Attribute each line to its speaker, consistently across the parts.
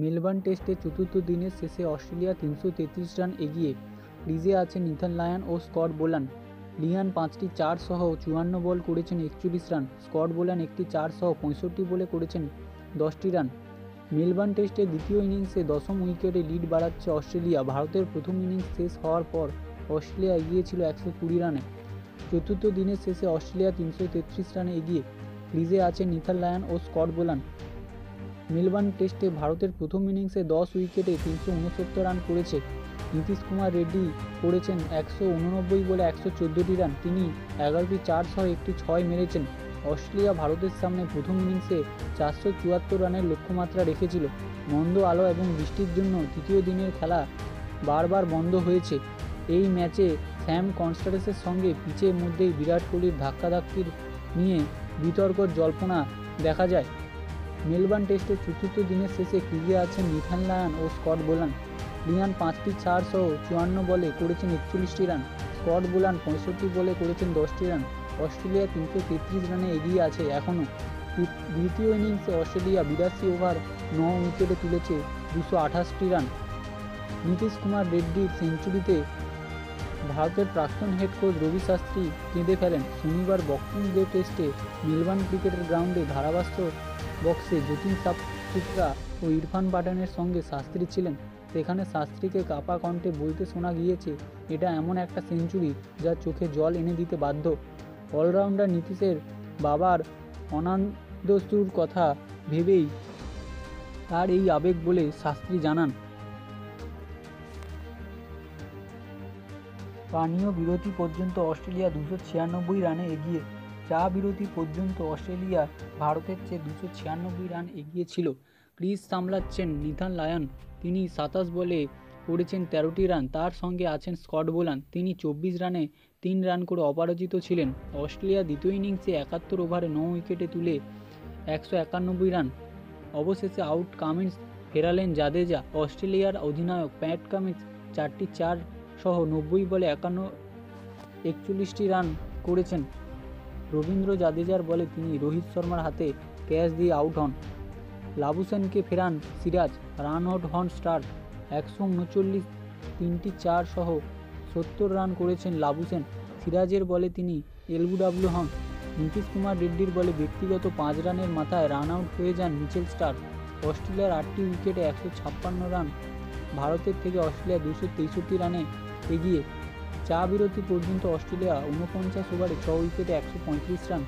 Speaker 1: Melbourne টেস্টে চতুর্থ দিনের শেষে অস্ট্রেলিয়া ৩৩৩ রান এগিয়ে। ক্রিজে আছেন ইথান লায়ন ও স্কট বোলান। লিয়ান ৫টি ৪ সহ ৫৪ বল করেছেন ৪১ রান। স্কট বোলান একটি ৪ সহ ৬৫ বলে করেছেন ১০টি রান। মেলবোর্ন টেস্টের দ্বিতীয় ইনিংসে দশম উইকেটে লিড বাড়াচ্ছে অস্ট্রেলিয়া। ভারতের প্রথম ইনিংস শেষ হওয়ার পর অস্ট্রেলিয়া এগিয়ে ছিল ১২০ রানে। চতুর্থ দিনের শেষে অস্ট্রেলিয়া ৩৩৩ রানে এগিয়ে। ক্রিজে আছেন ইথান লায়ন ও স্কট বোলান। মেলবোর্ন টেস্টে ভারতের প্রথম ইনিংসে ১০ উইকেটে ৩৬৯ রান করেছে নীতিশ কুমার রেড্ডি। করেছেন ১৮৯ বলে ১১৪টি রান। তিনি ১১টি ৪ সহ একটি ৬ মেরেছেন। অস্ট্রেলিয়া ভারতের সামনে প্রথম ইনিংসে ৪৭৪ রানের লক্ষ্যমাত্রা রেখেছিল। মন্দ আলো এবং বৃষ্টির জন্য তৃতীয় দিনের খেলা বারবার বন্ধ হয়েছে। এই ম্যাচে স্যাম কনস্ট্যান্সের সঙ্গে পিচের মধ্যেই বিরাট কোহলির ধাক্কাধাক্কির নিয়ে বিতর্ক জল্পনা দেখা যায়। মেলবোর্ন টেস্টের চতুর্থ দিনের শেষে ক্রিজে আছেন ইথান লায়ন ও স্কট বোলান। লিয়ান ৫টি ৪ সহ ৫৪ বলে করেছেন ৪১টি রান। স্কট বোলান ৬৫ বলে করেছেন ১০টি রান। অস্ট্রেলিয়া ৩৩৩ রানে এগিয়ে আছে এখনও। দ্বিতীয় ইনিংসে অস্ট্রেলিয়া ৮২ ওভার ৯ উইকেটে তুলেছে ২২৮টি রান। নীতিশ কুমার রেড্ডির সেঞ্চুরিতে ভারতের প্রাক্তন হেড কোচ রবি শাস্ত্রী কেঁদে ফেলেন। শনিবার বক্সিং ডে টেস্টে মেলবোর্ন ক্রিকেটের গ্রাউন্ডে ধারাভাষ্য বক্সে যতীন সাতপুরা ও ইরফান পাঠানের সঙ্গে শাস্ত্রী ছিলেন। সেখানে শাস্ত্রীকে কাঁপা কণ্ঠে বলতে শোনা গিয়েছে, এটা এমন একটা সেঞ্চুরি যা চোখে জল এনে দিতে বাধ্য। অলরাউন্ডার নীতিশের বাবার অনাদস্তুর কথা ভেবেই তার এই আবেগ বলে শাস্ত্রী জানান। পানীয় বিরতি পর্যন্ত অস্ট্রেলিয়া ২৯৬ রানে এগিয়ে। চা বিরতি পর্যন্ত অস্ট্রেলিয়া ভারতের চেয়ে ২৯৬ রান এগিয়ে ছিল। ক্রিজ সামলাচ্ছেন ইথান লায়ন। তিনি ২৭ বলে করেছেন ১৩টি রান। তার সঙ্গে আছেন স্কট বোলান। তিনি ২৪ রানে ৩ রান করে অপরাজিত ছিলেন। অস্ট্রেলিয়া দ্বিতীয় ইনিংসে ৭১ ওভারে ৯ উইকেটে তুলে ১৯১ রান। অবশেষে আউট কামিন্স ফেরালেন জাদেজা। অস্ট্রেলিয়ার অধিনায়ক প্যাট কামিন্স ৪টি ৪ সহ ৯০ বলে ৪১টি রান করেছেন। রবীন্দ্র জাদেজার বলে তিনি রোহিত শর্মার হাতে ক্যাচ দিয়ে আউট হন। লাবুশেনকে ফেরান সিরাজ। রান আউট হন স্টার্ক। ১৩৯ 3টি ৪ সহ ৭০ রান করেছেন লাবুশেন। সিরাজের বলে তিনি এলবিডব্লিউ হন। নীতিশ কুমার রেড্ডির বলে ব্যক্তিগত ৫ রানের মাথায় রান আউট হয়ে যান মিচেল স্টার্ক। অস্ট্রেলিয়ার ৮টি উইকেটে ১৫৬ রান। ভারতের থেকে অস্ট্রেলিয়া ২৬৩ রানে এগিয়ে। চা বিরতি পর্যন্ত অস্ট্রেলিয়া ৪৯ ওভারে ৬ উইকেটে ১৩৫ রান।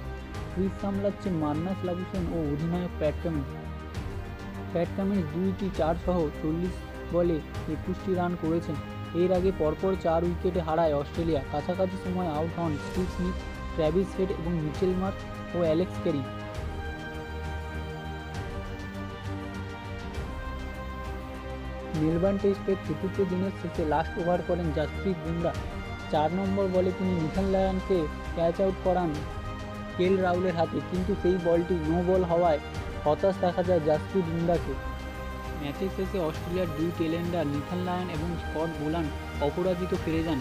Speaker 1: ক্রিজ সামলাচ্ছেন মার্নাস লাবুশেন ও অধিনায়ক প্যাট কামিন্স। প্যাট কামিন্স ২টি ৪ সহ ৪০ বলে ২১টি রান করেছেন। এর আগে পরপর ৪ উইকেটে হারায় অস্ট্রেলিয়া। কাছাকাছি সময় আউট হন স্টিভ স্মিথ, ট্র্যাভিস হেড এবং মিচেল মার্শ ও অ্যালেক্স ক্যারি। মেলবোর্ন টেস্টের চতুর্থ দিনের শেষে লাস্ট ওভার করেন জাসপ্রীত বুমরা। ৪ নম্বর বলে তিনি ইথান লায়নকে ক্যাচ আউট করান কেএল রাহুলের হাতে, কিন্তু সেই বলটি নো বল হওয়ায় হতাশ দেখা যায় জাসপ্রীত বুমরাকে। ম্যাচের শেষে অস্ট্রেলিয়ার দুই টেলেন্ডার ইথান লায়ন এবং স্কট বোলান অপরাজিত ফিরে যান।